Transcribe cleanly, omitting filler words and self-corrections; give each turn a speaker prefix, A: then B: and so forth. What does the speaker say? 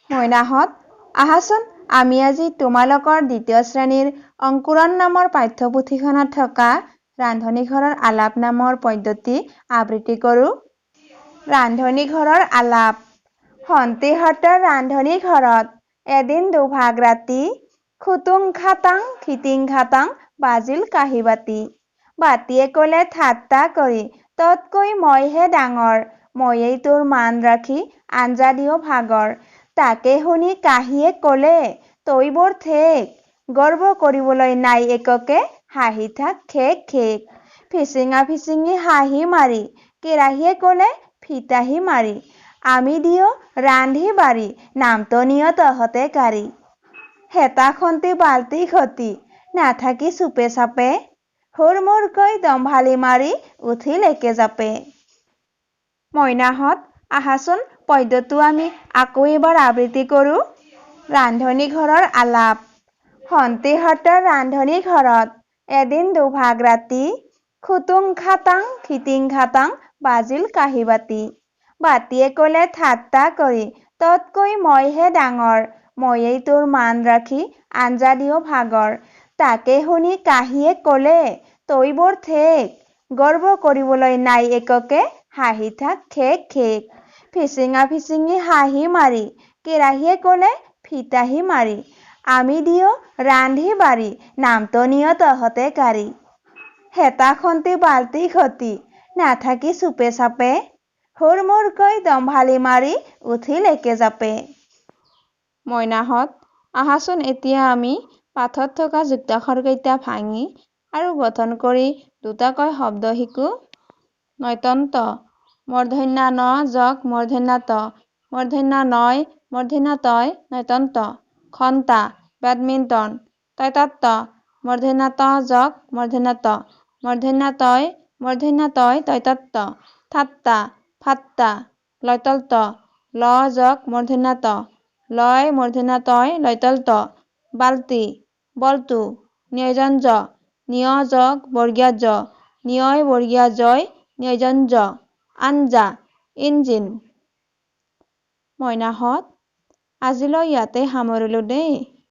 A: মইনাহঁত আহাচোন আমি আজি তোমালোকৰ দ্বিতীয় শ্ৰেণীৰ অংকুৰণ নামৰ পাঠ্যপুথিখনত থকা ৰান্ধনীঘৰৰ আলাপ নামৰ পদ্যটি আবৃত্তি কৰোঁ। ৰান্ধনীঘৰৰ আলাপ। সন্তিহঁতৰ ৰান্ধনীঘৰত এদিন দুভাগ ৰাতি, খুটুং খাটাং খিটিং খাটাং বাজিল কাঁহী বাতি। বাতিয়ে ক'লে ঠাট্টা কৰি, ততকৈ মইহে ডাঙৰ, ময়েই তোৰ মান ৰাখি আঞ্জা দিও ভাগৰ। তাকে শুনি কাঁহীয়ে ক'লে, তই বৰ ঠেক, গৰ্ব কৰিবলৈ নাই এককে, হাঁহি থাক খেক খেক। ফিচিঙা ফিচিঙি হাঁহি মাৰি, কেৰাহীয়ে ক'লে ফিতাহি মাৰি, আমি দিও ৰান্ধি বাঢ়ি, নামটো নিয় তহঁতে কাঢ়ি। হেতা খন্তি বাল্টি ঘটি, নাথাকি চুপে চাপে, হুৰমুৰকৈ দম্ভালি মাৰি উঠিল একে জাপে। মইনাহঁত আহাচোন পদ্যটো আমি আকৌ এবাৰ আবৃত্তি কৰোঁ। ৰান্ধনীঘৰৰ আলাপ। সন্তিহঁতৰ ৰান্ধনীঘৰত এদিন দুভাগ ৰাতি, খুটুং খাটাং খিটিং খাটাং বাজিল কাঁহী বাতি। বাতিয়ে ক'লে ঠাট্টা কৰি, ততকৈ মইহে ডাঙৰ, ময়েই তোৰ মান ৰাখি আঞ্জা দিও ভাগৰ। তাকে শুনি কাঁহীয়ে ক'লে, তই বৰ ঠেক, গৰ্ব কৰিবলৈ নাই এককে, হাঁহি থাক খেক খেক। ফিচিঙা ফিচিঙি হাঁহি মাৰি, কেৰাহীয়ে ক'লে ফিতাহি মাৰি, আমি দিও ৰান্ধি বাঢ়ি, নামটো নিয় তহঁতে কাঢ়ি। হেতা খন্তি বাল্টি ঘটি, নাথাকি চুপে চাপে, হুৰমুৰকৈ দম্ভালি মাৰি উঠিল একে জাপে। মইনাহঁত আহাচোন এতিয়া আমি পাঠত থকা যুক্তাক্ষৰকেইটা ভাঙি আৰু গঠন কৰি দুটাকৈ শব্দ শিকোঁ। নত্যন্ত। মূৰ্ধন্য ন যোগ মূৰ্ধন্য ত, মূৰ্ধন্য নয় মূৰ্ধন্য তয় নত্যন্ত। ঘণ্টা। বেডমিণ্টন। তৈতত্ব। মূৰ্ধন্য ত যোগ মূৰ্ধন্য ত, মূৰ্ধন্য তয় তৈতত্ব। ঠাট্টা। ফাট্টা। লৈতল্ত। ল যোগ মূৰ্ধন্য ত, লয় মূৰ্ধন্য তয় লৈতল্ত। বাল্টি। বল্টু। ন্যয়জন জ, নিয় যোগ বৰ্গীয় জ, নিয়য় বৰ্গীয় জয় ন্যয়জন জ। আঞ্জা। ইঞ্জিন। মইনাহঁত আজিলৈ ইয়াতে সামৰিলোঁ দেই।